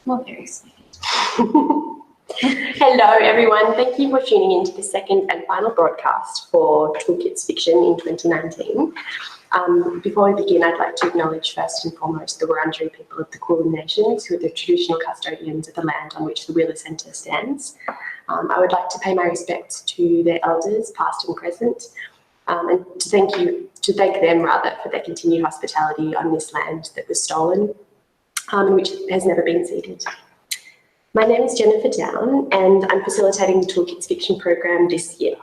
More very sweet. Hello everyone, thank you for tuning in to the second and final broadcast for Toolkits Fiction in 2019. Before we begin, I'd like to acknowledge first and foremost the Wurundjeri people of the Kulin Nation, who are the traditional custodians of the land on which the Wheeler Centre stands. I would like to pay my respects to their elders, past and present, and to thank them for their continued hospitality on this land that was stolen, and which has never been ceded. My name is Jennifer Down, and I'm facilitating the Toolkits Fiction program this year.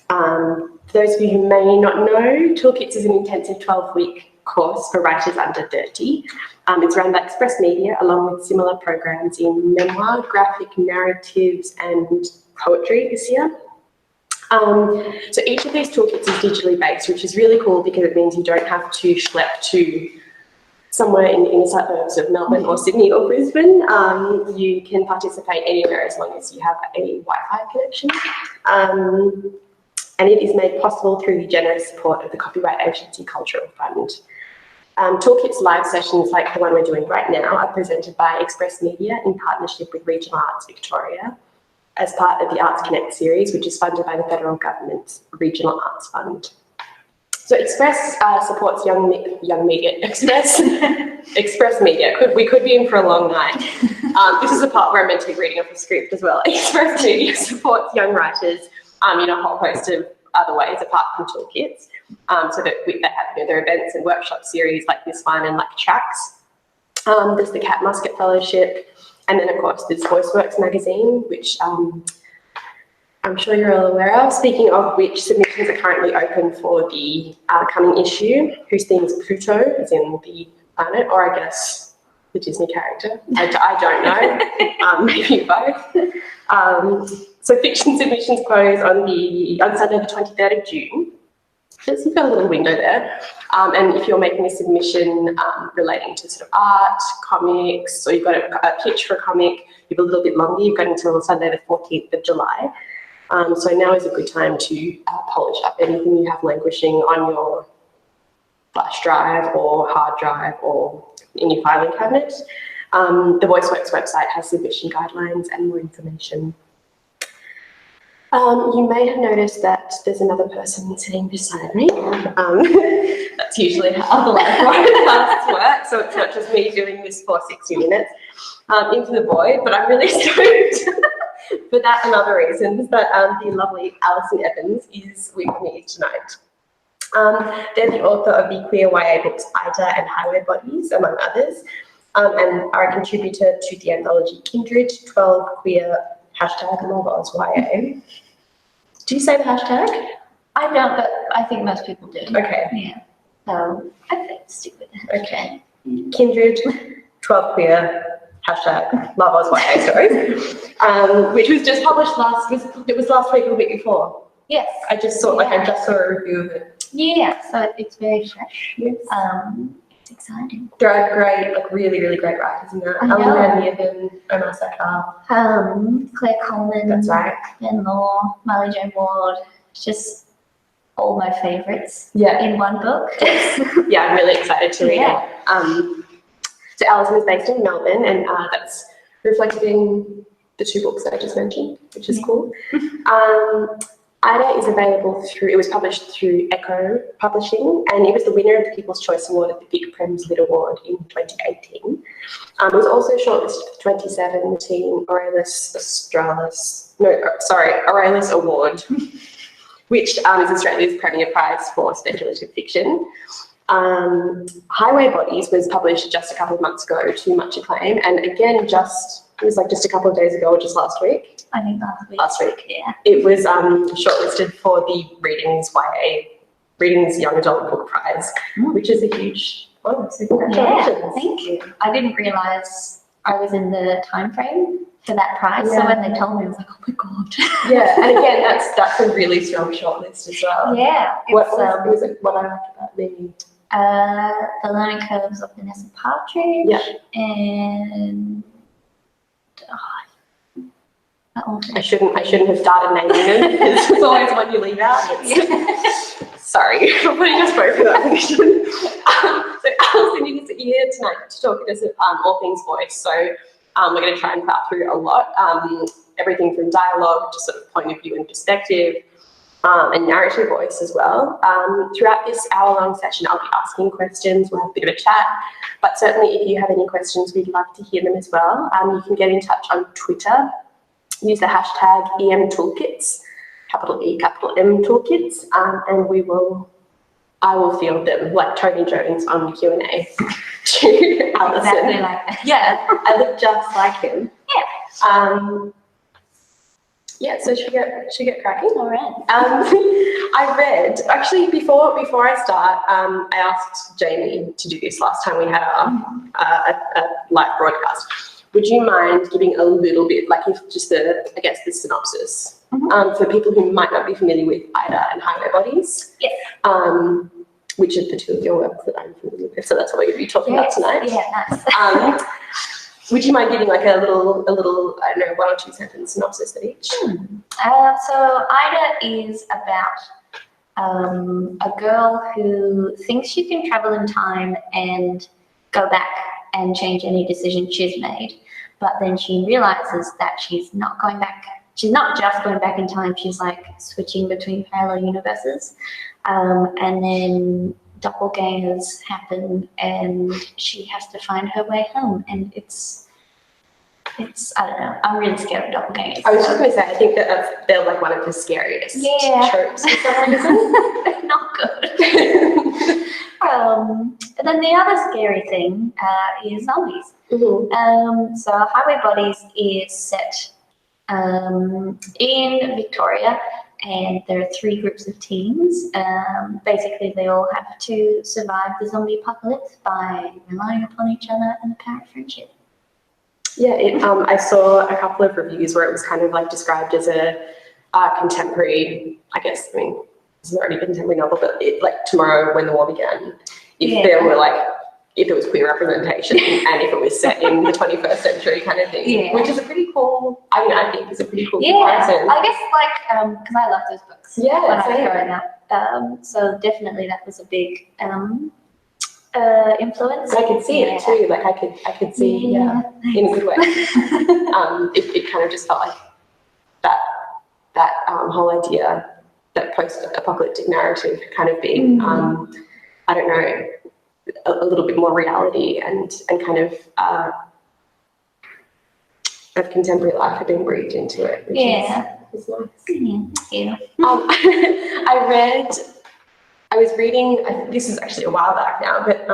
For those of you who may not know, Toolkits is an intensive 12-week course for writers under 30. It's run by Express Media, along with similar programs in memoir, graphic narratives, and poetry this year. So each of these toolkits is digitally based, which is really cool because it means you don't have to schlep to somewhere in the inner suburbs of Melbourne or Sydney or Brisbane. You can participate anywhere as long as you have a Wi-Fi connection. And it is made possible through the generous support of the Copyright Agency Cultural Fund. Toolkits live sessions like the one we're doing right now are presented by Express Media in partnership with Regional Arts Victoria as part of the Arts Connect series, which is funded by the Federal Government's Regional Arts Fund. So Express supports young media. Express Media. We could be in for a long night. This is the part where I'm meant to be reading off the script as well. Express Media supports young writers in a whole host of other ways apart from toolkits. So that they have their events and workshop series like this one and like tracks. There's the Cat Musket Fellowship, and then of course there's VoiceWorks magazine, which I'm sure you're all aware of, speaking of which submissions are currently open for the coming issue, whose theme is Pluto, as in the planet, or I guess the Disney character. I don't know, maybe both. So fiction submissions close on Sunday the 23rd of June. So you've got a little window there. And if you're making a submission relating to sort of art, comics, or you've got a pitch for a comic, you have a little bit longer. You've got until Sunday the 14th of July. So now is a good time to polish up anything you have languishing on your flash drive or hard drive or in your filing cabinet. The VoiceWorks website has submission guidelines and more information. You may have noticed that there's another person sitting beside me. That's usually how the live broadcasts work, so it's not just me doing this for 60 minutes into the void, but I'm really stoked for that and other reasons that the lovely Alison Evans is with me tonight. They're the author of the queer YA books Ida and Highway Bodies, among others, and are a contributor to the anthology Kindred, 12 Queer #LoveOzYA. Do you say the hashtag? I don't, but I think most people do. Okay. Yeah. So I think stick with it. Okay. Kindred, 12 Queer #LoveOzYA stories, which was just published last week or the week before. Yes. I just saw I just saw a review of it. Yeah, so it's very fresh. Yes. It's exciting. There are great, really, really great writers in there. Alison Evans, Omar Sakar. Claire Coleman. That's right. Ben Law, Molly Jo Ward. It's just all my favourites in one book. Yeah, I'm really excited to read it. So Alison is based in Melbourne, and that's reflected in the two books that I just mentioned, which is cool. Ida is available it was published through Echo Publishing, and it was the winner of the People's Choice Award at the Vic Prem's Lit Award in 2018. It was also shortlisted for the 2017 Aurelius Award, which is Australia's premier prize for speculative fiction. Highway Bodies was published just a couple of months ago to much acclaim, and again, it was like just a couple of days ago or just last week. I think last week. Yeah. It was shortlisted for the Readings Young Adult Book Prize, which is a huge honor. So congratulations. Yeah, thank you. I didn't realise I was in the time frame for that prize, so when they told me, I was like, oh my god. Yeah, and again, that's a really strong shortlist as well. Yeah. What I liked about maybe? The Learning Curves of Vanessa Partridge, and I shouldn't have started naming them because it's always one you leave out. Sorry for putting us both in that position. So Alison, you're here tonight to talk to us all things voice. So We're going to try and plow through a lot, everything from dialogue to sort of point of view and perspective, and narrative voice as well. Throughout this hour-long session, I'll be asking questions. We'll have a bit of a chat, but certainly if you have any questions, we'd love to hear them as well. You can get in touch on Twitter. Use the hashtag EMToolkits, capital E, capital M Toolkits, and I will field them like Tony Jones on the Q&A to Alison. Exactly like that. Yeah, I look just like him. Yeah. So should we get cracking? All right. I read, actually before I start, I asked Jamie to do this last time we had a live broadcast. Would you mind giving a little bit, like if just the synopsis, for people who might not be familiar with IDA and highway bodies? Yes. Which of the two of your works that I'm familiar with? So that's what we're going to be talking about tonight. Yeah, nice. Would you mind giving like a little, I don't know, 1 or 2 sentence synopsis of each? So IDA is about a girl who thinks she can travel in time and go back and change any decision she's made. But then she realizes that she's not going back. She's not just going back in time. She's like switching between parallel universes. And then doppelgangers happen and she has to find her way home. And it's I don't know. I'm really scared of doppelgangers. I was just going to say, I think that they're like one of the scariest tropes for some reason. Not good. And then the other scary thing is zombies. So Highway Bodies is set in Victoria, and there are 3 groups of teens. Basically, they all have to survive the zombie apocalypse by relying upon each other and the power of friendship. Yeah, I saw a couple of reviews where it was kind of like described as a contemporary, I guess, I mean, it's not really a contemporary novel, but like Tomorrow When the War Began. If there were like, if it was queer representation and if it was set in the 21st century kind of thing, which is a pretty cool, I think is a pretty cool comparison. I guess like, because I love those books when I was growing up. So definitely that was a big influence. I could see it too, like I could see, in a good way. It kind of just felt like that whole idea, that post-apocalyptic narrative kind of being, I don't know, a little bit more reality and kind of contemporary life had been breathed into it, which is nice. I was reading, this is actually a while back now, but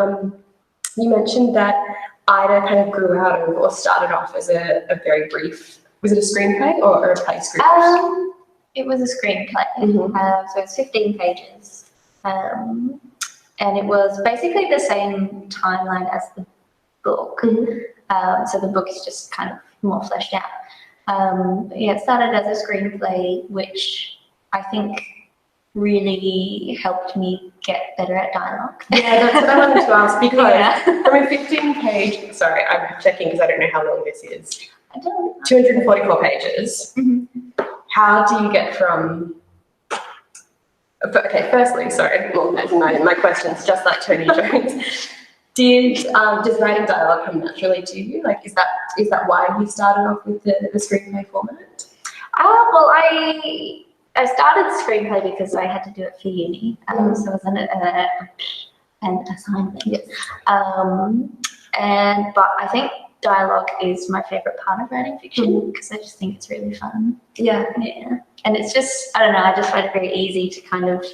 you mentioned that IDA kind of grew out of or started off as a very brief, was it a screenplay or a play script? It was a screenplay. So it's 15 pages. And it was basically the same timeline as the book. So the book is just kind of more fleshed out. But yeah, it started as a screenplay, which I think really helped me get better at dialogue. Yeah, that's what I wanted to ask, because from a 15-page, sorry, I'm checking because I don't know how long this is. I don't. 244 pages. How do you get from... Okay, firstly, sorry, well, my question's just like Tony Jones. Does writing dialogue come naturally to you? Like, is that why you started off with the screenplay format? Well, I started screenplay because I had to do it for uni, so it was an assignment. Yes. But I think dialogue is my favorite part of writing fiction because I just think it's really fun. Yeah. And it's just, I don't know, I just find it very easy to kind of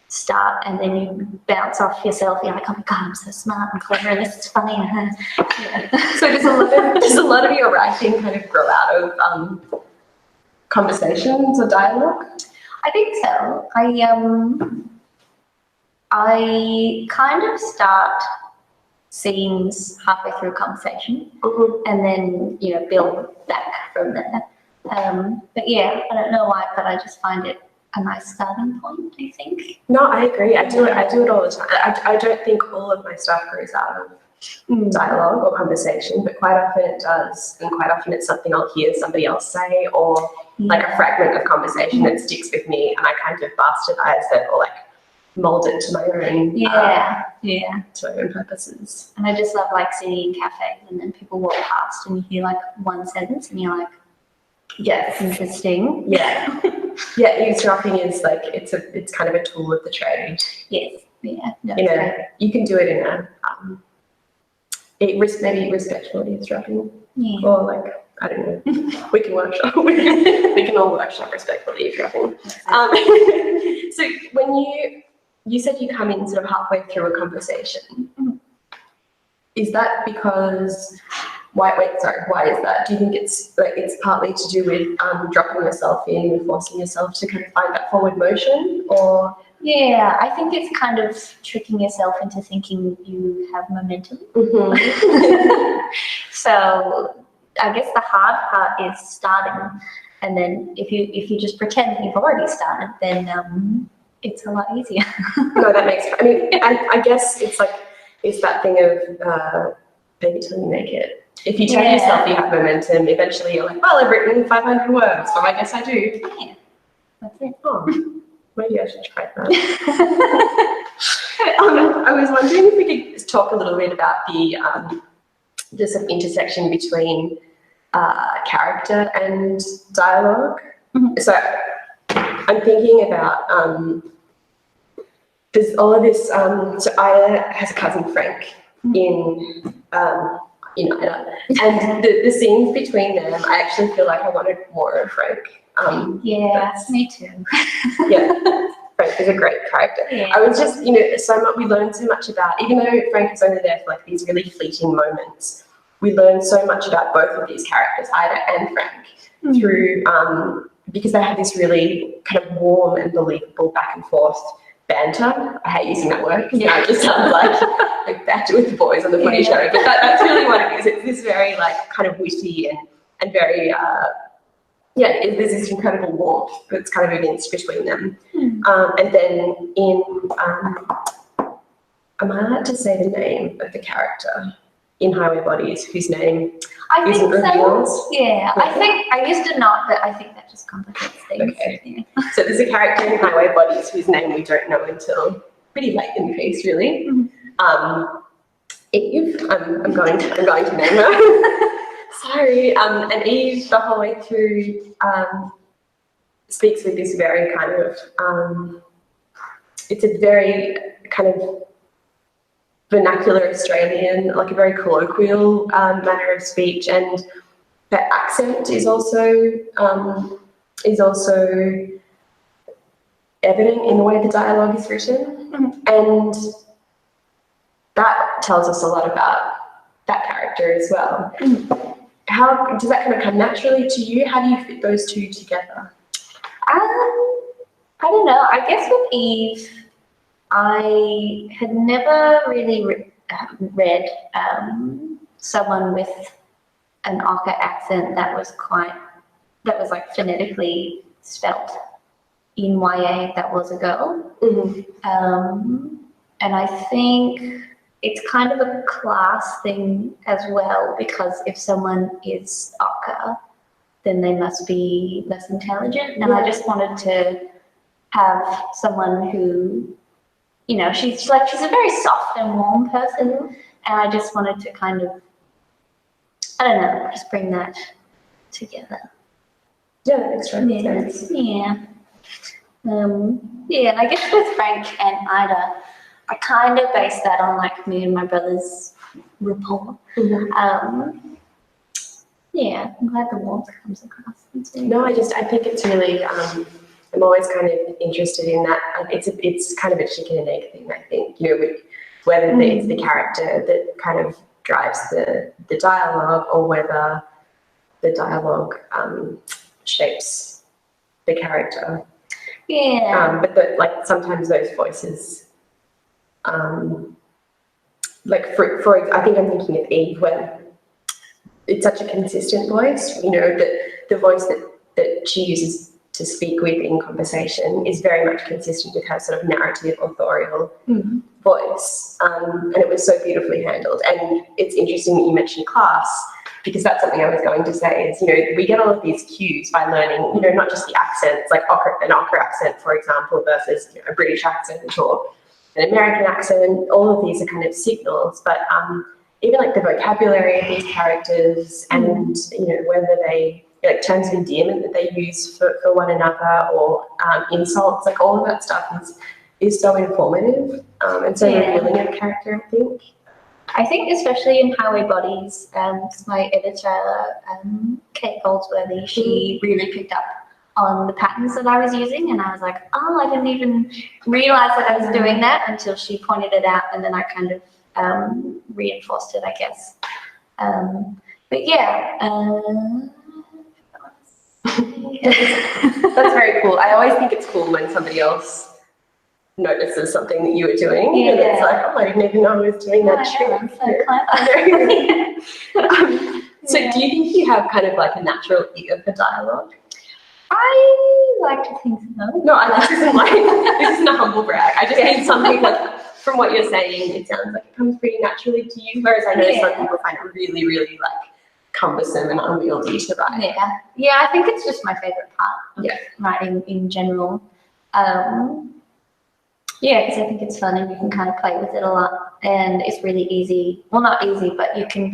start and then you bounce off yourself. You're like, oh my God, I'm so smart and clever and this is funny. So does a lot of your writing kind of grow out of conversations or dialogue? I think so. I kind of start scenes halfway through a conversation and then, build back from there. But yeah, I don't know why, but I just find it a nice starting point, I think. No, I agree. I do it all the time. I don't think all of my stuff grows out of dialogue or conversation, but quite often it does. And quite often it's something I'll hear somebody else say or like a fragment of conversation that sticks with me and I kind of bastardize it or like mold it to my own Yeah. to my own purposes. And I just love like sitting in cafes and then people walk past and you hear like one sentence and you're like, Yes. interesting. Yeah. Yeah, eavesdropping is like it's kind of a tool of the trade. Yes. Yeah. No, You know, okay. you can do it in a maybe respectful eavesdropping, Yeah. or like I don't know. We can workshop. We can all workshop respectful eavesdropping. So when you said you come in sort of halfway through a conversation, is that because? Why is that? Do you think it's partly to do with dropping yourself in and forcing yourself to kind of find that forward motion, or? Yeah, I think it's kind of tricking yourself into thinking you have momentum. So I guess the hard part is starting, and then if you just pretend that you've already started, then it's a lot easier. No, that makes. I mean, I guess it's that thing of fake it till you make it. If you tell yourself you have momentum, eventually you're like, well, I've written 500 words, so I guess I do. Yeah, that's it. Oh, maybe I should try that. I was wondering if we could talk a little bit about the sort of intersection between character and dialogue. So I'm thinking about there's all of this. So Ida has a cousin Frank in Ida, and the scenes between them, I actually feel like I wanted more of Frank. Me too. Yeah, Frank is a great character. Yeah. I was just, so much, we learned so much about, even though Frank is only there for like these really fleeting moments, we learned so much about both of these characters, Ida and Frank, through, because they have this really kind of warm and believable back and forth banter. I hate using that word because now it just sounds like banter with the boys on the footy show, but that's really what it is. It's this very like kind of witty and very, there's this incredible warmth that's kind of evinced between them. And then in, am I allowed to say the name of the character in Highway Bodies whose name isn't revealed? Yeah, I think I used to not, but I think that just complicates things. Okay. Yeah. So there's a character in Highway Bodies whose name we don't know until pretty late in the piece, really. Eve, I'm going to name her. Sorry. And Eve, the whole way through, speaks with this very kind of, it's a very kind of vernacular Australian, like a very colloquial manner of speech, and her accent is also evident in the way the dialogue is written, and that tells us a lot about that character as well. How does that kind of come naturally to you? How do you fit those two together? I don't know. I guess with Eve, I had never really read someone with an Ocker accent that was like phonetically spelt in YA that was a girl. And I think it's kind of a class thing as well, because if someone is Ocker, then they must be less intelligent. And I just wanted to have someone who, she's a very soft and warm person, and I just wanted to kind of, I don't know, just bring that together. Yeah, that makes sense. Yeah. And I guess with Frank and Ida, I kind of based that on like me and my brother's rapport. Yeah, I'm glad the warmth comes across. No, I think it's really, I'm always kind of interested in that. It's kind of a chicken and egg thing, I think, whether it's the character that kind of drives the dialogue, or whether the dialogue shapes the character. Yeah. But sometimes those voices, for I think I'm thinking of Eve, where it's such a consistent voice, that the voice that she uses to speak with in conversation is very much consistent with her sort of narrative, authorial voice. And it was so beautifully handled. And it's interesting that you mentioned class, because that's something I was going to say is, we get all of these cues by learning, not just the accents, like an Ochre accent, for example, versus a British accent or an American accent. All of these are kind of signals, but even like the vocabulary of these characters and, whether they, like terms of endearment that they use for one another or insults, like all of that stuff is so informative and so revealing of character, I think. I think especially in Highway Bodies, my editor, Kate Goldsworthy, she really picked up on the patterns that I was using, and I was like, oh, I didn't even realise that I was doing that until she pointed it out, and then I kind of reinforced it, I guess. But yeah. That's very cool. I always think it's cool when somebody else notices something that you were doing, and it's like, oh, I didn't even know I was doing that trick. So do you think you have kind of like a natural ear for dialogue? I like to think so. No, this isn't a humble brag. I just think something like, from what you're saying, it sounds like it comes pretty naturally to you, whereas I know some people find it really, really like cumbersome and unwieldy to write. Yeah, I think it's just my favourite part of writing in general. Because I think it's fun and you can kind of play with it a lot, and it's really easy. Well, not easy, but you can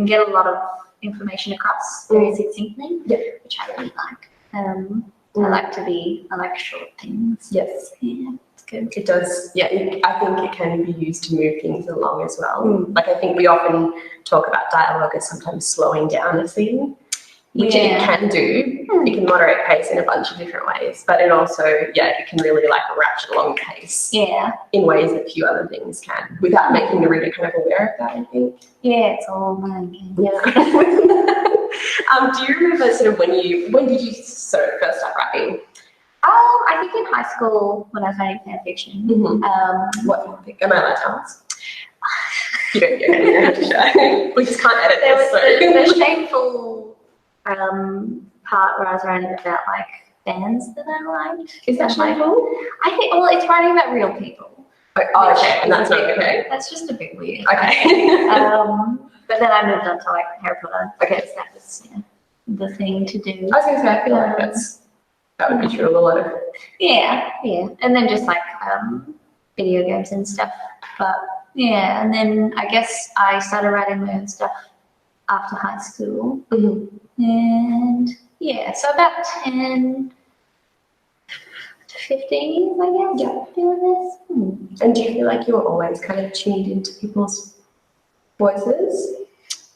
get a lot of information across very succinctly, which I really like. I like short things. Yes. Yeah, it's good. It does. Yeah, I think it can be used to move things along as well. Like I think we often talk about dialogue as sometimes slowing down a scene, which it can do. It can moderate pace in a bunch of different ways, but it also, it can really like ratchet along the pace in ways that few other things can, without making the reader kind of aware of that, I think. Yeah, it's all mind games. Yeah. Do you remember sort of when did you sort of first start writing? I think in high school when I was writing fan fiction. What fanfic? Am I allowed to ask? You don't have to share. We just can't edit this. There was the shameful part where I was writing about like bands that I liked. Is that shameful? I think, it's writing about real people. Oh, okay, and that's not okay. That's just a bit weird. Okay. But then I moved on to like Harry Potter. Okay, that was the thing to do. I was going to say, I feel like that would be true of a lot of. Yeah, and then just like video games and stuff. But and then I guess I started writing my own stuff after high school. And so about 10 to 15 years, I guess, doing this. And do you feel like you were always kind of tuned into people's voices?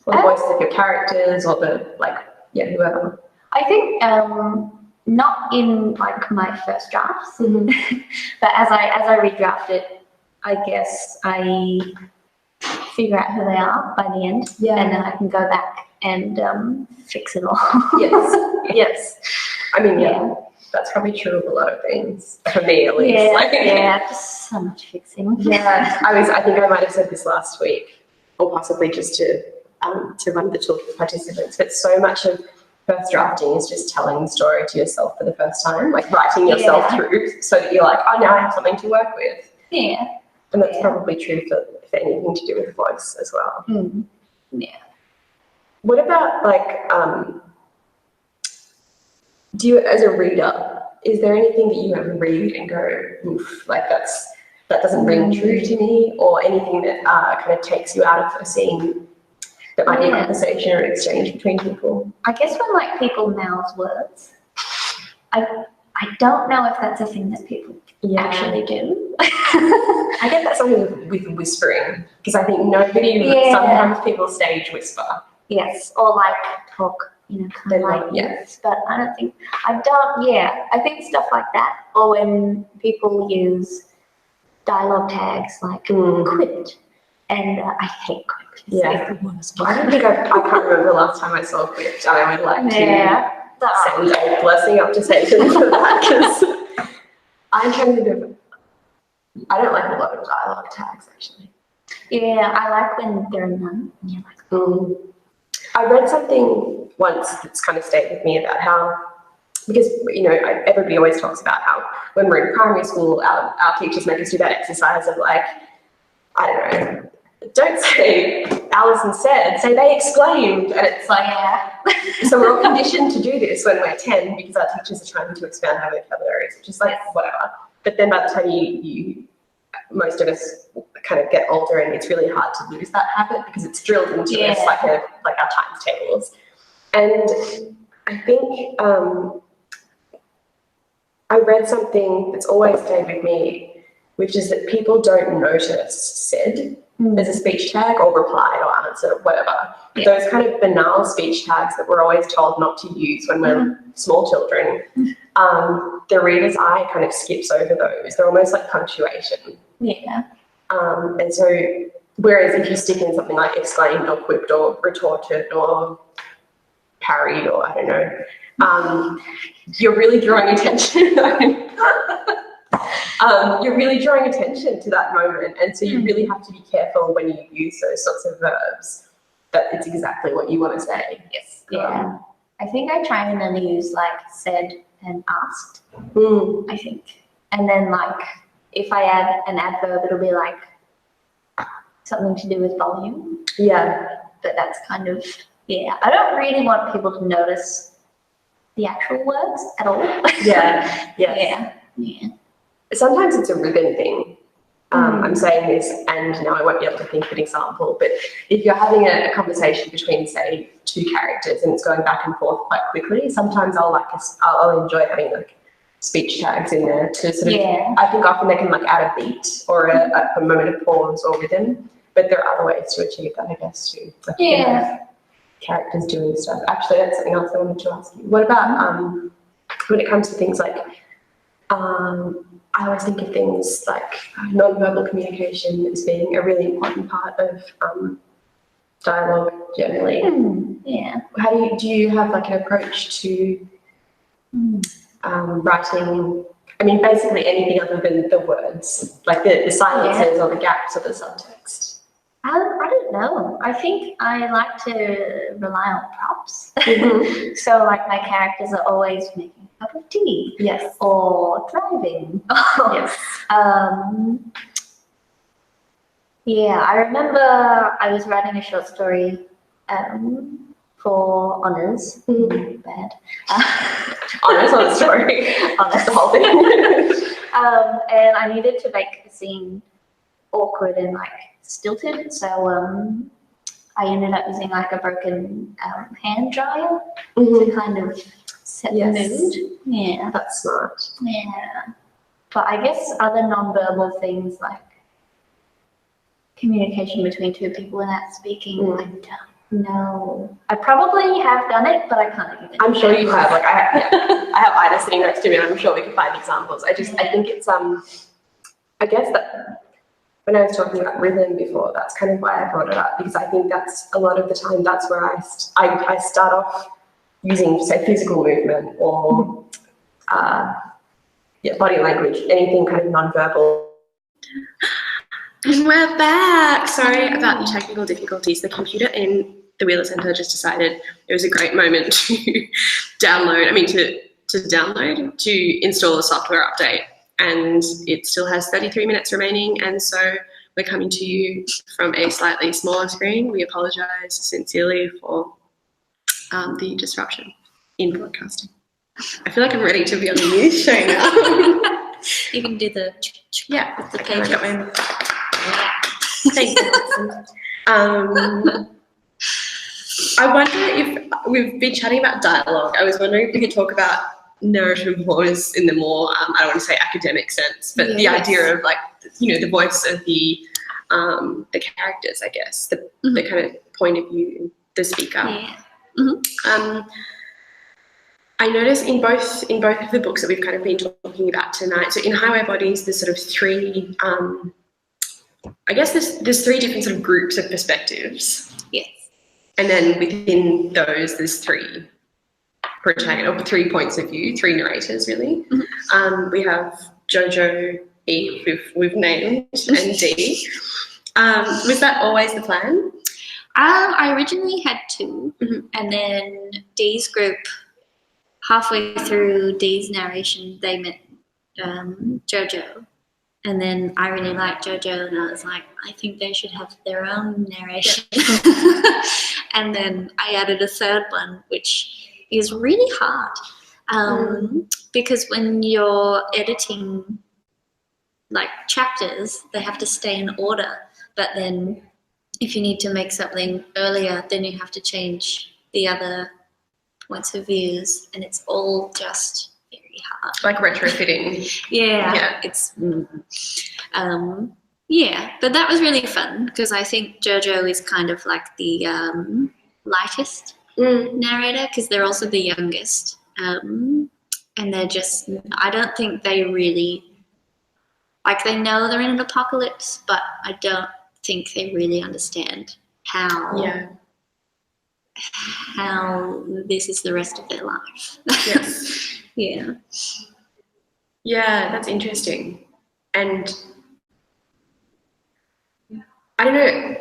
Or the voices of your characters, or whoever? I think not in like my first drafts, but as I redraft it, I guess I figure out who they are by the end, and then I can go back and fix it all. Yes. I mean, that's probably true of a lot of things, for me at least. Just so much fixing. I think I might have said this last week, or possibly just to one of the talking participants, but so much of first drafting is just telling the story to yourself for the first time, like writing yourself through, so that you're like, oh, now I have something to work with. And that's probably true for anything to do with voice as well. What about like, do you, as a reader, is there anything that you ever read and go, oof, like that doesn't ring true to me, or anything that kind of takes you out of a scene that might be a conversation or exchange between people? I guess when like people mouth words, I don't know if that's a thing that people actually do. I get that something with whispering, because I think sometimes people stage whisper. Yes, or like talk, kind of like this. But I think stuff like that, or when people use dialogue tags like quit, and I hate quit. I don't think I can't remember the last time I saw quit, and I would like to send a blessing up to Satan for that, because I'm trying to think of, I don't like a lot of dialogue tags actually. I like when there are none, and you're like, I read something once that's kind of stayed with me about how, because everybody always talks about how when we're in primary school, our teachers make us do that exercise of like, I don't know, don't say Alison said, say they exclaimed. And it's like, so we're all conditioned to do this when we're 10 because our teachers are trying to expand our vocabularies, which is like, whatever. But then by the time most of us kind of get older, and it's really hard to lose that habit because it's drilled into us like our times tables. And I think I read something that's always stayed with me, which is that people don't notice said as a speech tag or replied or answer, whatever. Those kind of banal speech tags that we're always told not to use when we're small children, the reader's eye kind of skips over those. They're almost like punctuation. Yeah. And so, whereas if you stick in something like exclaimed or quipped or retorted or parried or I don't know, you're really drawing attention. You're really drawing attention to that moment, and so you really have to be careful when you use those sorts of verbs that it's exactly what you want to say. Yes. Yeah. I think I try and then use like said and asked. I think, and then like if I add an adverb, it'll be like something to do with volume. Yeah. But that's kind of I don't really want people to notice the actual words at all. Yeah. Sometimes it's a ribbon thing. I'm saying this, and now I won't be able to think of an example, but if you're having a conversation between, say, two characters and it's going back and forth quite quickly, sometimes I'll enjoy having like speech tags in there to sort of, I think often they can like add a beat or a moment of pause or rhythm, but there are other ways to achieve that, I guess, too. Like, characters doing stuff. Actually, that's something else I wanted to ask you. What about when it comes to things like, I always think of things like non-verbal communication as being a really important part of dialogue generally. How do you have like an approach to writing? I mean, basically anything other than the words, like the silences or the gaps or the subtext. I don't know. I think I like to rely on props. So like my characters are always making a cup of tea. Yes. Or driving. Yes. I remember I was writing a short story for honours. Bad. Honours on the story. Honours. The whole thing. And I needed to make the scene awkward and like stilted, so I ended up using like a broken hand dryer to kind of set the mood. Yeah, that's smart. Yeah, but I guess other non-verbal things like communication between two people without speaking, I don't know. I probably have done it, but I can't even. I'm sure you have. Like I have Ida sitting next to me, and I'm sure we can find examples. I think it's I guess that. When I was talking about rhythm before, that's kind of why I brought it up, because I think that's a lot of the time that's where I start off using, say, physical movement or body language, anything kind of non-verbal. We're back. Sorry about the technical difficulties. The computer in the Wheeler Centre just decided it was a great moment to install a software update. And it still has 33 minutes remaining, and so we're coming to you from a slightly smaller screen. We apologise sincerely for the disruption in broadcasting. I feel like I'm ready to be on the news show now. You can do the with the page. Thank you. I wonder if we've been chatting about dialogue. I was wondering if we could talk about narrative voice in the more, I don't want to say academic sense, but the idea of like, the voice of the characters, I guess, the kind of point of view, the speaker. I notice in both of the books that we've kind of been talking about tonight, so in Highway Bodies, there's sort of three, I guess there's three different sort of groups of perspectives. Yes. And then within those, there's three protagonists, or 3 points of view, three narrators really. We have Jojo, E, we've named, and D. Was that always the plan? I originally had two, and then Dee's group, halfway through Dee's narration, they met Jojo, And then I really liked JoJo, and I was like, I think they should have their own narration. And then I added a third one, which is really hard because when you're editing like chapters, they have to stay in order. But then if you need to make something earlier, then you have to change the other points of views, and it's all just very hard. Like retrofitting. Yeah. It's but that was really fun because I think JoJo is kind of like the lightest narrator because they're also the youngest, and they're just, I don't think they really, like, they know they're in an apocalypse, but I don't think they really understand how this is the rest of their life. Yes. Yeah, that's interesting. And I don't know,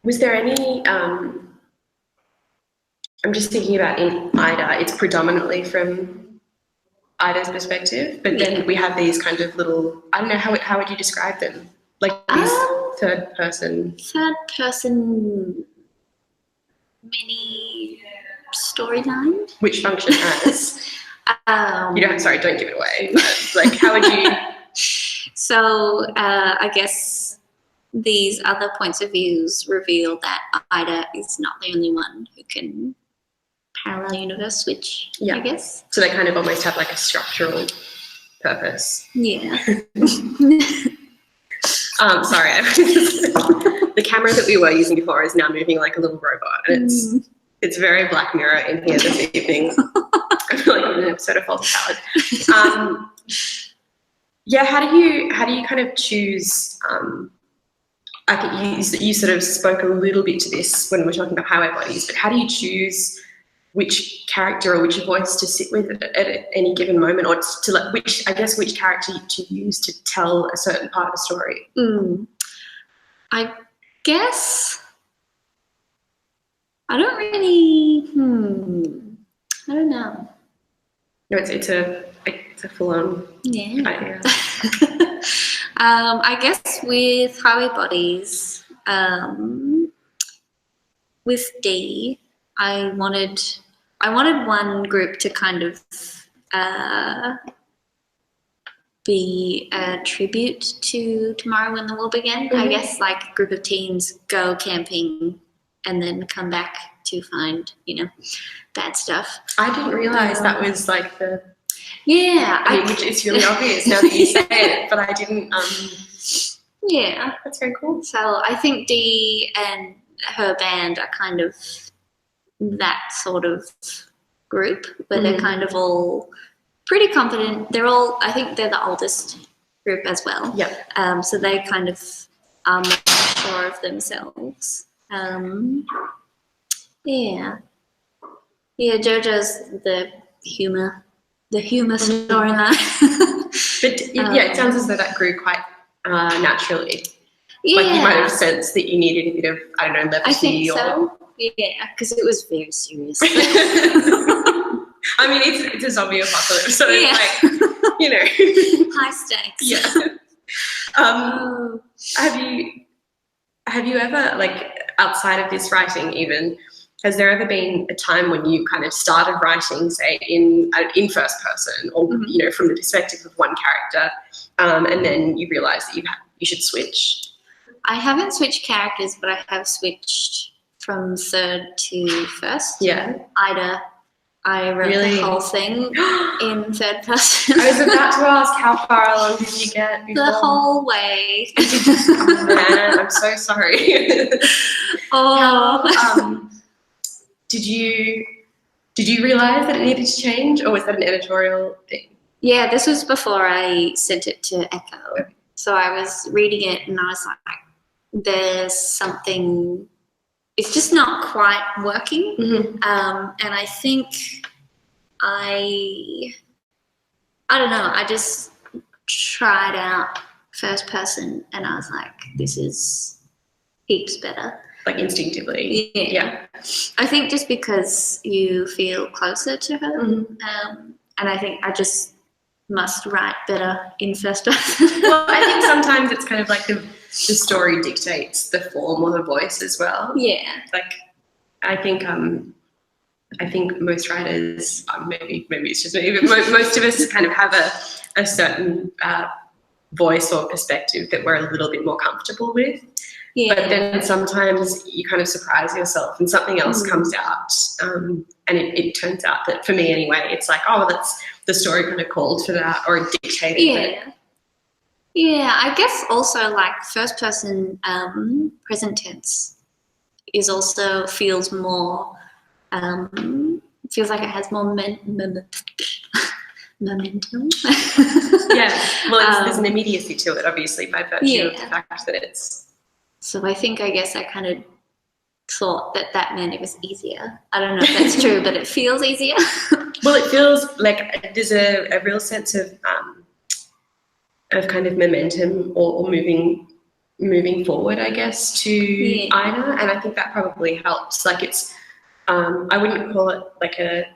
was there any, I'm just thinking about in Ida, it's predominantly from Ida's perspective, but then we have these kind of little, I don't know, how would you describe them? Like these third person mini storyline. Which function as? You don't, sorry, don't give it away. But like, how would you? So I guess these other points of views reveal that Ida is not the only one who can parallel universe switch, I guess. So they kind of almost have like a structural purpose. Yeah. Sorry. The camera that we were using before is now moving like a little robot, and it's very Black Mirror in here this evening. I feel like we're in an episode of Faulty Towers. How do you kind of choose? I think you sort of spoke a little bit to this when we were talking about highway bodies, but how do you choose which character or which voice to sit with at any given moment, or to like which character to use to tell a certain part of a story? I guess I don't really. I don't know. No, it's a full-on idea. I guess with highway bodies, with D, I wanted one group to kind of be a tribute to Tomorrow When the War Began. I guess like a group of teens go camping and then come back to find, bad stuff. I didn't realise that was like the... which is really obvious now that you say it, but I didn't... Yeah. That's very cool. So I think Dee and her band are kind of that sort of group where they're kind of all pretty confident. I think they're the oldest group as well. Yeah. So they kind of are more sure of themselves. JoJo's the humour storyline. But it sounds as though that grew quite naturally. Like you might have sensed that you needed a bit of, I don't know, levity. I think so. Yeah, because it was very serious. I mean, it's a zombie apocalypse, so it's like, high stakes. Yeah. Have you ever, like, outside of this writing even, has there ever been a time when you kind of started writing, say, in first person or, from the perspective of one character, and then you realised that you should switch? I haven't switched characters, but I have switched from third to first. Yeah. Ida, I wrote the whole thing in third person. I was about to ask, how far along did you get before? The whole way. Oh, man, I'm so sorry. Did you realise that it needed to change, or was that an editorial thing? Yeah, this was before I sent it to Echo. Okay. So I was reading it and I was like, there's something, it's just not quite working. And I think I don't know, I just tried out first person and I was like, this is heaps better. Like instinctively. Yeah. I think just because you feel closer to her. And I think I just must write better in first person. Well, I think sometimes it's kind of like the story dictates the form or the voice as well. Yeah. Like, I think most writers, maybe it's just me, but most of us kind of have a certain voice or perspective that we're a little bit more comfortable with. Yeah. But then sometimes you kind of surprise yourself and something else comes out, and it turns out that, for me anyway, it's like, oh, that's the story kind of called for that, or it dictated that. Yeah, I guess also like first person present tense is also feels more feels like it has more momentum. Yeah, well, there's an immediacy to it, obviously, by virtue of the fact that it's. So I guess I kind of thought that meant it was easier. I don't know if that's true, but it feels easier. Well, it feels like there's a real sense of kind of momentum or moving forward, I guess, to Ida, and I think that probably helps. Like, it's I wouldn't call it like a.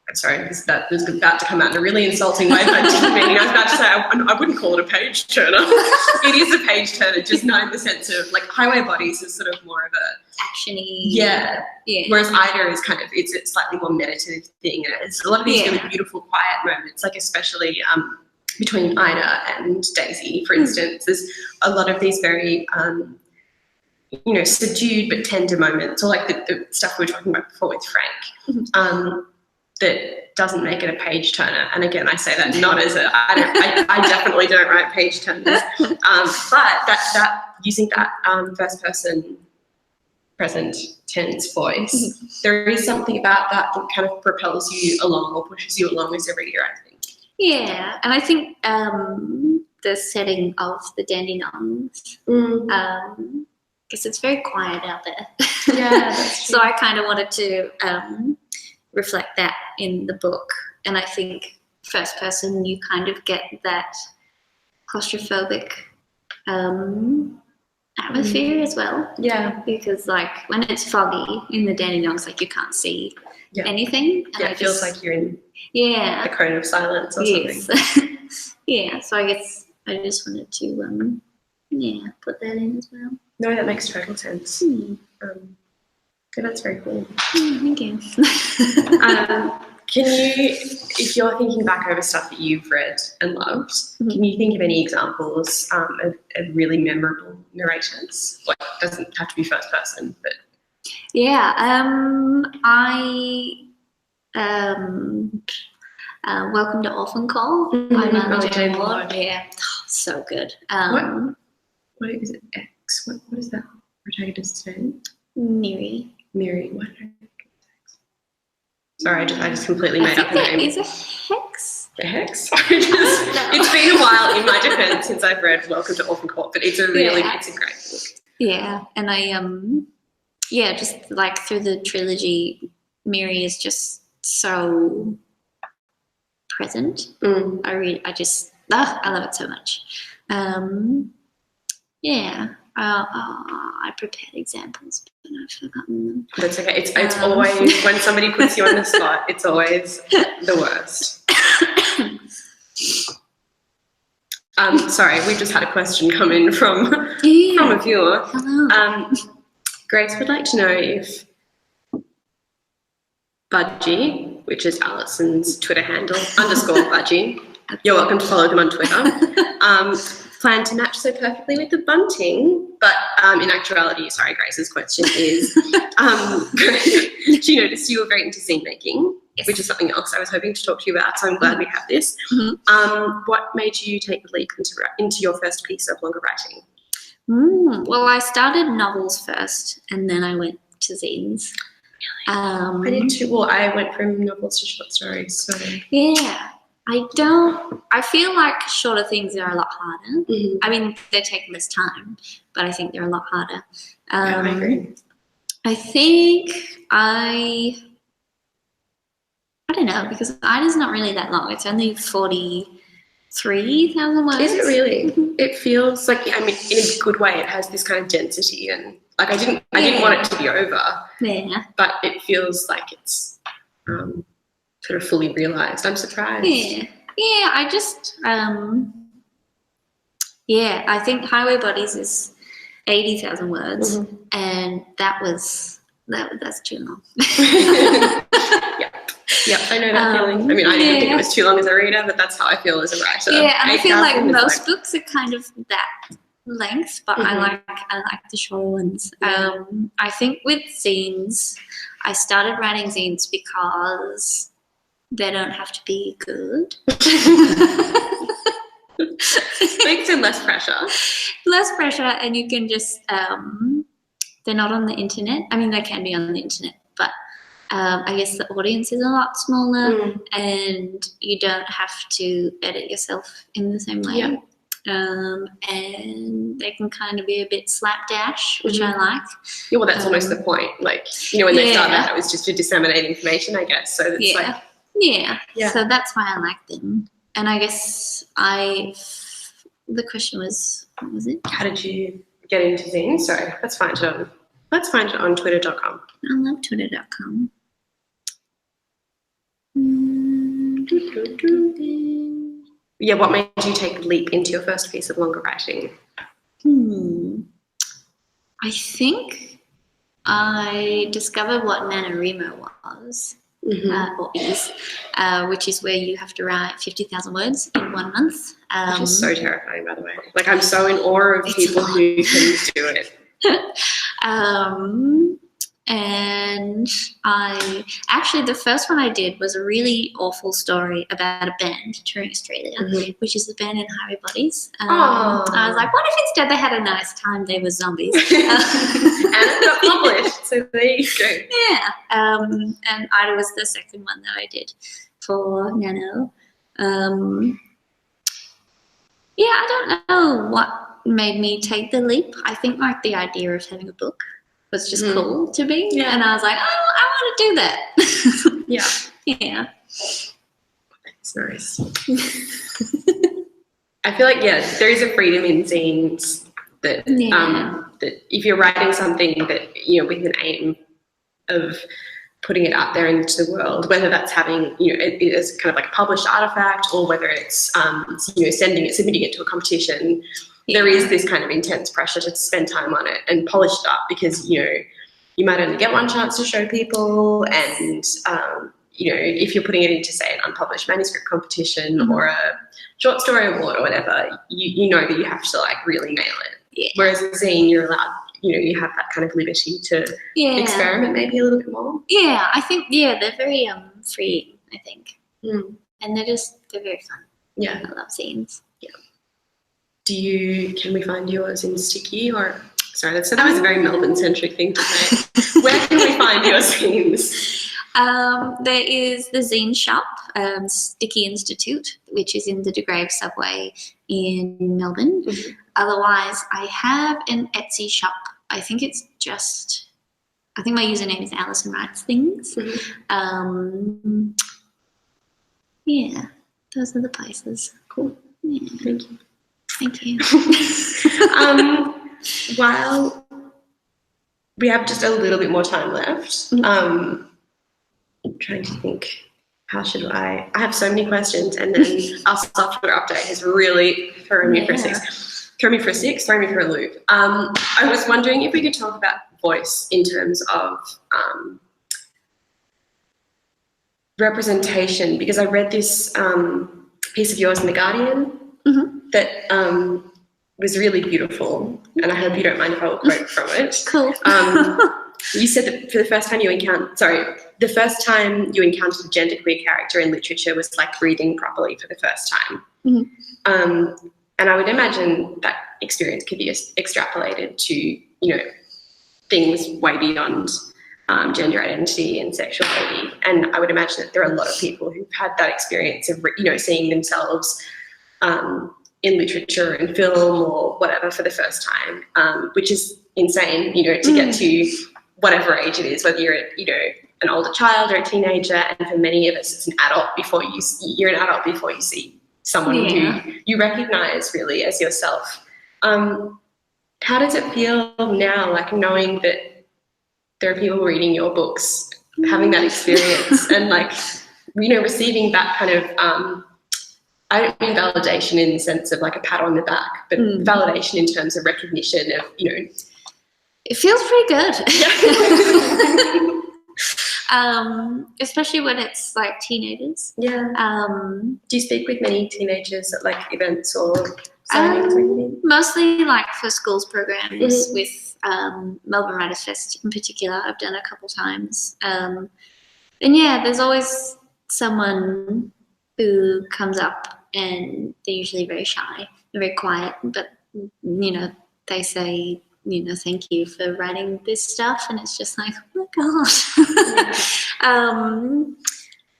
I'm sorry, that was about to come out in a really insulting way, but I didn't mean. I was about to say I wouldn't call it a page turner. It is a page turner, just not in the sense of like Highway Bodies is sort of more of a actiony. Yeah. Whereas Ida is kind of it's a slightly more meditative thing. And it's a lot of these really beautiful, quiet moments, like especially between Ida and Daisy, for instance. There's a lot of these very subdued but tender moments, or like the stuff we were talking about before with Frank. That doesn't make it a page turner. And again, I say that not as I definitely don't write page turners. But that using that first person present tense voice, there is something about that kind of propels you along or pushes you along as a reader, I think. Yeah, and I think the setting of the Dandenongs, because it's very quiet out there. Yeah, that's true. So I kind of wanted to reflect that in the book, and I think first person you kind of get that claustrophobic atmosphere as well. Yeah, because like when it's foggy in the Dandenongs, like you can't see anything. And it feels like you're in the cone of silence or something. Yeah, so I guess I just wanted to put that in as well. No, that makes total sense. Yeah, that's very cool. Thank you. Can you, if you're thinking back over stuff that you've read and loved, can you think of any examples of really memorable narrators? Like, it doesn't have to be first person, but Welcome to Orphan Call by Jane Ward. Yeah, so good. What is it? X? What is that protagonist's name? Miri. What? Sorry, I just completely made up a name. Is a hex? A hex? It's been a while in my defense since I've read Welcome to Orphan Court, but it's a great book. Yeah, and I just like through the trilogy, Miri is just so present. I love it so much. I prepared examples, but I've forgotten them. That's okay. It's always, when somebody puts you on the spot, it's always the worst. Sorry, we just had a question come in from a viewer. Hello. Grace would like to know if Budgie, which is Alison's Twitter handle, _Budgie, you're welcome to follow them on Twitter, plan to match so perfectly with the bunting, but in actuality, sorry, Grace's question is, she noticed you were very into scene making, which is something else I was hoping to talk to you about, so I'm glad we have this. What made you take the leap into your first piece of longer writing? Well, I started novels first, and then I went to zines. I did too. Well, I went from novels to short stories, so. Yeah. I feel like shorter things are a lot harder. I mean, they take less time, but I think they're a lot harder. I agree. I think I don't know, because Ida's not really that long. It's only 43,000 words. Is it really? It feels like, I mean, in a good way, it has this kind of density, and like I didn't want it to be over. Yeah. But it feels like it's sort of fully realised. I'm surprised. Yeah. Yeah, I just, I think Highway Bodies is 80,000 words, and that's too long. Yeah, I know that feeling. I mean, I didn't think it was too long as a reader, but that's how I feel as a writer. Yeah, and I feel like 8,000 is most books are kind of that length, but I like the shorter ones. I think with zines, I started writing zines because they don't have to be good. Makes it less pressure. Less pressure, and you can just they're not on the internet. I mean, they can be on the internet, but I guess the audience is a lot smaller, and you don't have to edit yourself in the same way. Yeah. And they can kind of be a bit slapdash, which I like. Yeah, well, that's almost the point. Like, when they started out, it was just to disseminate information, I guess. So it's like... Yeah. So that's why I like them. And I guess the question was, what was it? How did you get into zines? So let's find it on twitter.com. I love twitter.com. Yeah, what made you take the leap into your first piece of longer writing? I think I discovered what NaNoWriMo was, or is, which is where you have to write 50,000 words in 1 month. Which is so terrifying, by the way. Like, I'm so in awe of people who can do it. And the first one I did was a really awful story about a band touring Australia, which is the band in Highway Bodies. I was like, what if instead they had a nice time, they were zombies? And it got published, so there you go. Yeah. And Ida was the second one that I did for Nano. I don't know what made me take the leap. I think like the idea of having a book was just cool to me. Yeah. And I was like, oh, I want to do that. Yeah. Yeah. It's nice. I feel like, there is a freedom in zines that that if you're writing something that, with an aim of putting it out there into the world, whether that's having, it as kind of like a published artifact, or whether it's, submitting it to a competition, there is this kind of intense pressure to spend time on it and polish it up, because, you might only get one chance to show people, and, if you're putting it into, say, an unpublished manuscript competition or a short story award or whatever, you know that you have to like really nail it. Yeah. Whereas a zine, you're allowed, you have that kind of liberty to experiment maybe a little bit more. Yeah, I think, they're very free, I think. And they're very fun. Yeah. I love zines. Yeah. Can we find yours in Sticky or... Sorry, that was a very Melbourne-centric thing to say. Where can we find your zines? There is the zine shop, Sticky Institute, which is in the De Grave subway in Melbourne. Otherwise, I have an Etsy shop. I think my username is Alison Writes Things. Those are the places. Cool. Yeah. Thank you. While we have just a little bit more time left, I'm trying to think, how should I have so many questions, and then our software update has really thrown me for a loop. I was wondering if we could talk about voice in terms of representation, because I read this piece of yours in The Guardian that was really beautiful, and I hope you don't mind if I will quote from it. Cool. You said that the first time you encountered a genderqueer character in literature was like breathing properly for the first time. And I would imagine that experience could be extrapolated to, things way beyond gender identity and sexuality. And I would imagine that there are a lot of people who've had that experience of, seeing themselves in literature and film or whatever for the first time, which is insane, to get to whatever age it is, whether you're, an older child or a teenager. And for many of us, it's an adult you're an adult before you see someone who you recognize really as yourself. How does it feel now, like knowing that there are people reading your books, having that experience and like, receiving that kind of I don't mean validation in the sense of like a pat on the back, but validation in terms of recognition of, you know. It feels pretty good. Especially when it's like teenagers. Yeah. Do you speak with many teenagers at like events or signings or anything? Mostly like for schools programs with Melbourne Writers Fest in particular. I've done a couple times. And yeah, there's always someone who comes up and they're usually very shy, very quiet, but you know, they say, you know, thank you for writing this stuff, and it's just like, oh my god.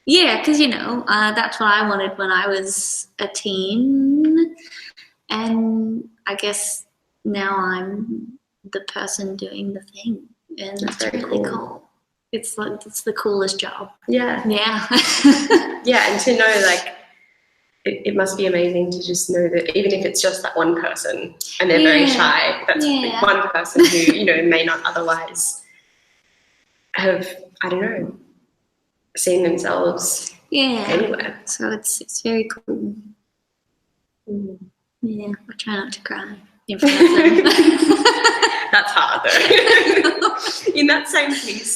Yeah, because you know, that's what I wanted when I was a teen, and I guess now I'm the person doing the thing, and that's very really cool. cool. It's like, it's the coolest job. Yeah. Yeah. Yeah, and to know like it must be amazing to just know that even if it's just that one person and they're very shy, that's one person who, you know, may not otherwise have, I don't know, seen themselves anywhere. So it's very cool. Yeah, I try not to cry in front of them. That's hard though. In that same piece,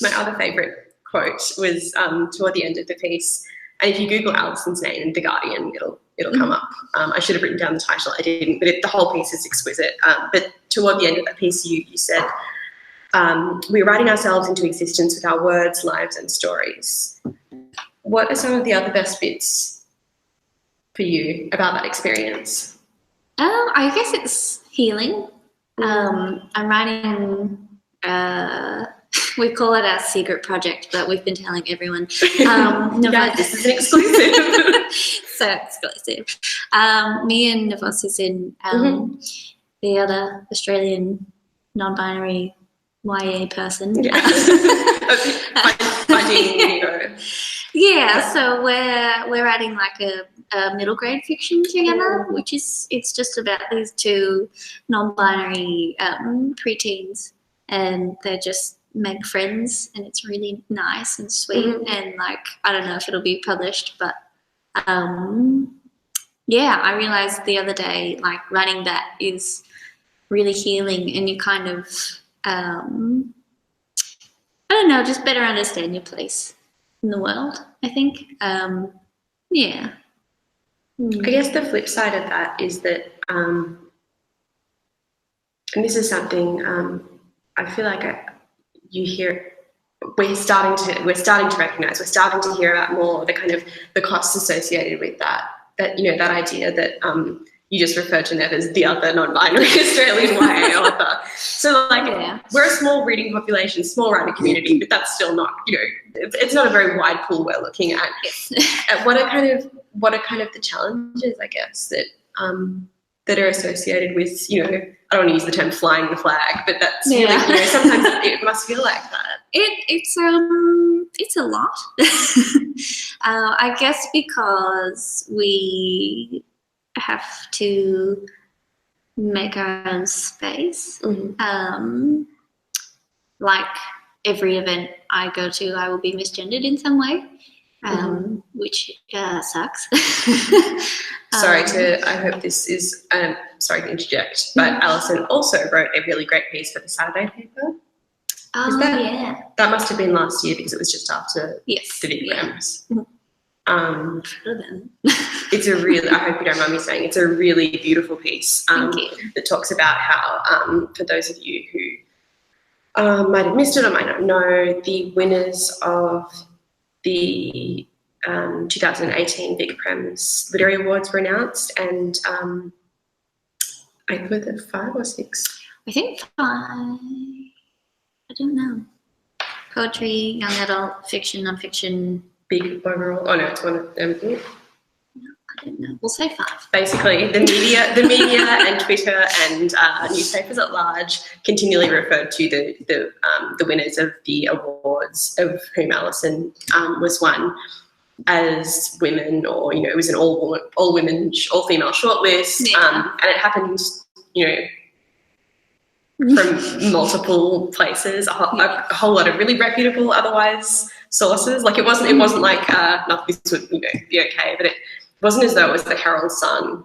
my other favourite quote was toward the end of the piece. And if you Google Alison's name in The Guardian, it'll come up. I should have written down the title, I didn't, but the whole piece is exquisite. But toward the end of that piece, you said, we're writing ourselves into existence with our words, lives, and stories. What are some of the other best bits for you about that experience? I guess it's healing. I'm writing, we call it our secret project, but we've been telling everyone. Guys, this is an exclusive. So exclusive. Me and Navosisin, the other Australian non-binary YA person. Yeah, so we're writing like a middle grade fiction together, which is, it's just about these two non-binary preteens, and they just make friends, and it's really nice and sweet. And like, I don't know if it'll be published, but yeah, I realized the other day, like, writing that is really healing, and you kind of I don't know, just better understand your place in the world, I think. Yeah. I guess the flip side of that is that, and this is something I feel like you hear, we're starting to recognise, we're starting to hear about more the kind of the costs associated with that you know, that idea that you just referred to Nev as the other non-binary Australian YA author. So like, we're a small reading population, small writing community, but that's still not, you know, it's not a very wide pool we're looking at. What are kind of the challenges, I guess, that that are associated with, you know, I don't want to use the term flying the flag, but that's really, you know, sometimes it must feel like that. It's a lot. I guess because we have to make our own space. Like every event I go to, I will be misgendered in some way, which sucks. I hope this is, sorry to interject, but Alison also wrote a really great piece for the Saturday paper. That must have been last year, because it was just after the Vikrams. It's a really, I hope you don't mind me saying, it's a really beautiful piece that talks about how, for those of you who might have missed it or might not know, the winners of the 2018 Vikrams Literary Awards were announced, and I think was it 5 or 6? I think 5. I don't know. Poetry, young adult, fiction, non-fiction. Big overall. Oh no, it's one of them. No, I don't know. We'll say 5. Basically, the media and Twitter and newspapers at large continually referred to the winners of the awards, of whom Alison was one, as women, or, you know, it was an all women, all female shortlist, and it happened, you know, from multiple places, a whole lot of really reputable otherwise sources. Like it wasn't like not this would, you know, be okay, but wasn't as though it was the Herald Sun.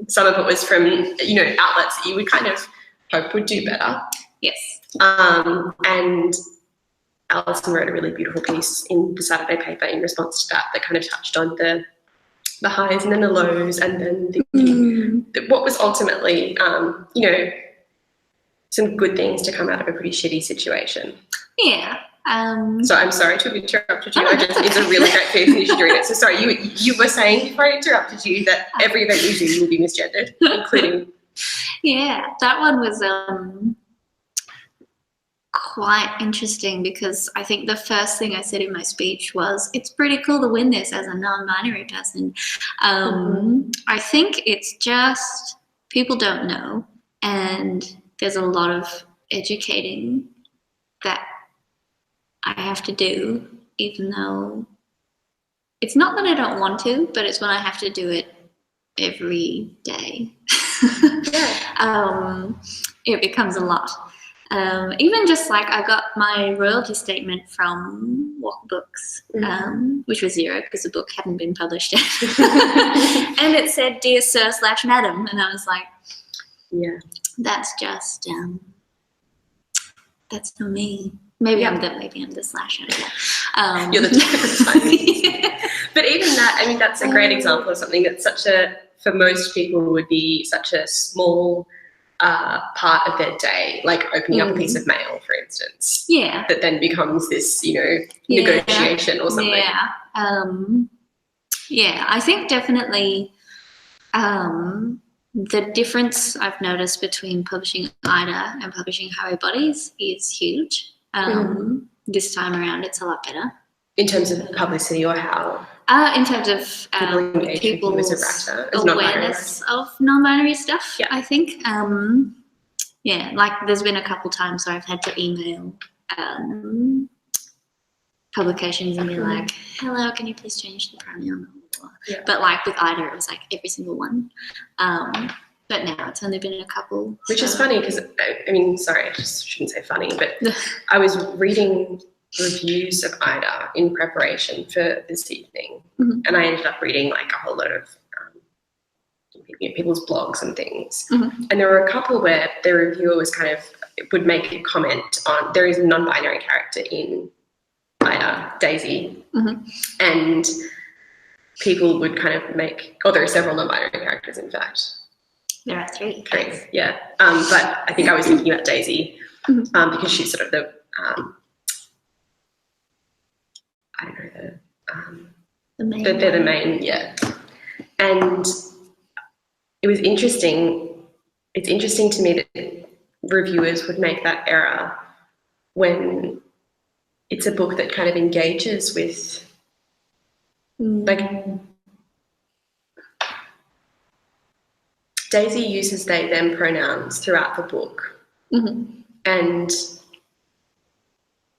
Some of it was from, outlets that you would kind of hope would do better. Yes. And Alison wrote a really beautiful piece in the Saturday paper in response to that kind of touched on the highs and then the lows, and then what was ultimately, some good things to come out of a pretty shitty situation. Yeah. So I'm sorry to have interrupted you. It's a really great piece and you should read it. So sorry, you were saying before I interrupted you that every event you do will be misgendered, including... Yeah, that one was quite interesting because I think the first thing I said in my speech was, it's pretty cool to win this as a non-binary person. I think it's just people don't know, and there's a lot of educating that I have to do, even though it's not that I don't want to, but it's when I have to do it every day. It becomes a lot. Even just like I got my royalty statement from Walk Books, which was 0 because the book hadn't been published yet. And it said, "Dear Sir / Madam," and I was like, yeah, that's just, that's not me. Maybe I'm the slash. You're the type. But even that, I mean, that's a great example of something that's for most people would be such a small part of their day, like opening up a piece of mail, for instance. Yeah. That then becomes this, negotiation or something. Yeah. I think definitely the difference I've noticed between publishing Ida and publishing Harry Bodies is huge. This time around, it's a lot better. In terms of publicity or how? In terms of people's awareness of non-binary stuff, I think. Like there's been a couple times where I've had to email publications and be like, "Hello, can you please change the pronoun?" But like with Ida, it was like every single one. But now it's only been a couple. Which is funny because, I mean, sorry, I just shouldn't say funny, but I was reading reviews of Ida in preparation for this evening, and I ended up reading like a whole lot of people's blogs and things, and there were a couple where the reviewer was would make a comment on, there is a non-binary character in Ida, Daisy, and people would kind of there are several non-binary characters, in fact. There are 3. Yeah. But I think I was thinking about Daisy because she's sort of the I don't know, they're the main, And it was interesting. It's interesting to me that reviewers would make that error when it's a book that kind of engages with Daisy uses they, them pronouns throughout the book. And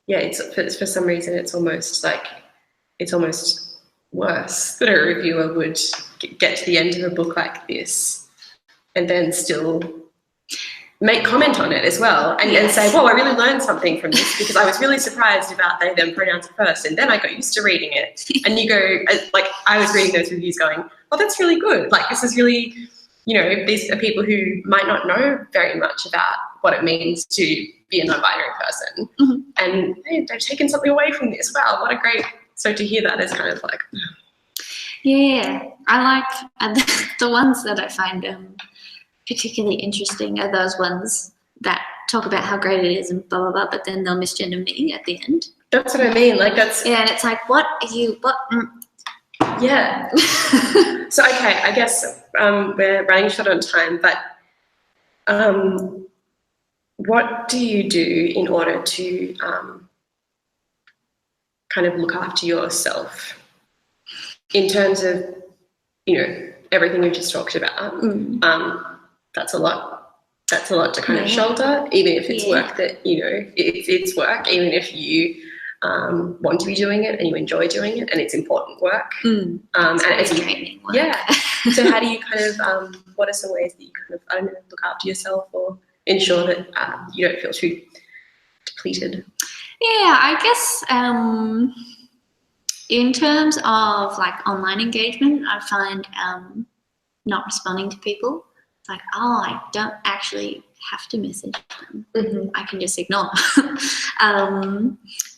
it's for some reason it's almost worse that a reviewer would get to the end of a book like this and then still make comment on it as well and say, "Well, I really learned something from this because I was really surprised about they, them pronouns at first, and then I got used to reading it." And you go, like, I was reading those reviews going, "Oh, that's really good. Like, this is really, these are people who might not know very much about what it means to be a non-binary person, and they've taken something away from this. Wow, what a great..." So to hear that is kind of like... Yeah, I like the ones that I find particularly interesting are those ones that talk about how great it is and blah, blah, blah, but then they'll misgender me at the end. That's what I mean. Like, that's... Yeah, and it's like, what are you... What... Yeah. So, okay, I guess we're running short on time, but what do you do in order to kind of look after yourself in terms of, everything we've just talked about? That's a lot. That's a lot to kind of shoulder, even if it's work that, it's work, even if you want to be doing it and you enjoy doing it and it's important work. And it's training work. Yeah. So how do you kind of, what are some ways that you kind of, look after yourself or ensure that you don't feel too depleted? Yeah, I guess In terms of like online engagement, I find not responding to people. It's like, oh, I don't actually have to message them. Mm-hmm. I can just ignore.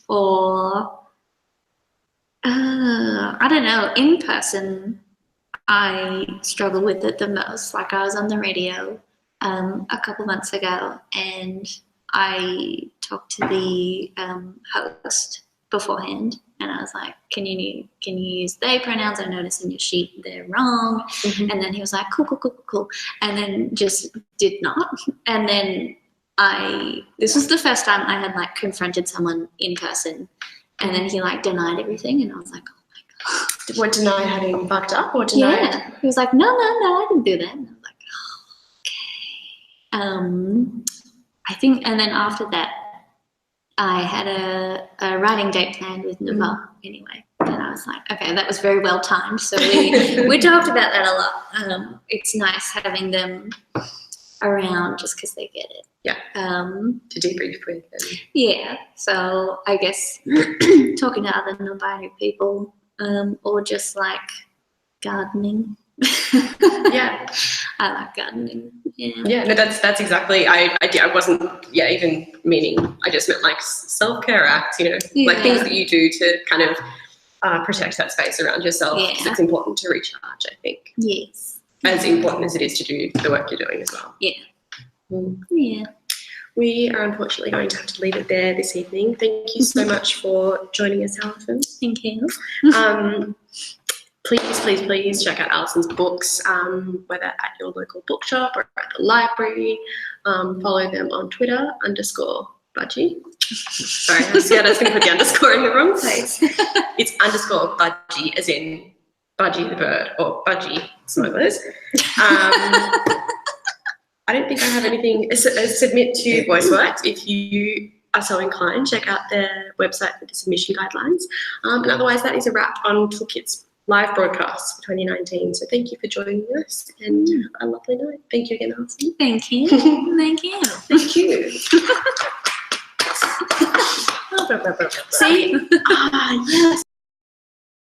Or I don't know, in person, I struggle with it the most. Like I was on the radio a couple months ago, and I talked to the host beforehand, and I was like, can you use they pronouns? I noticed in your sheet they're wrong. Mm-hmm. And then he was like, cool. And then just did not. And then this was the first time I had like confronted someone in person, and then he like denied everything, and I was like, oh my God. What, deny having fucked up or deny? Yeah. He was like, no, I didn't do that. And I was like, oh, okay. I think, and then after that, I had a writing date planned with Nava anyway. And I was like, okay, that was very well timed. So we talked about that a lot. It's nice having them around just because they get it. Yeah. To debrief with them. Yeah. So I guess talking to other non-binary people, or just like gardening. Yeah. I like gardening. Yeah. Yeah, no, that's exactly. I wasn't even meaning. I just meant like self-care acts, like things that you do to kind of protect that space around yourself. Yeah. 'Cause it's important to recharge, I think. Yes. As important as it is to do the work you're doing as well. Yeah. Mm. Yeah. We are unfortunately going to have to leave it there this evening. Thank you so much for joining us, Alison. Thank you. Please check out Alison's books, whether at your local bookshop or at the library. Follow them on Twitter _Budgie. Sorry, I was going to put the underscore in the wrong place. It's _Budgie, as in Budgie the bird, or Budgie smugglers. I don't think I have anything. Submit to VoiceWorks if you are so inclined. Check out their website for the submission guidelines. And otherwise, that is a wrap on Toolkit's live broadcast for 2019. So thank you for joining us, and have a lovely night. Thank you again, Alison. Thank you. Thank you. Thank you. See?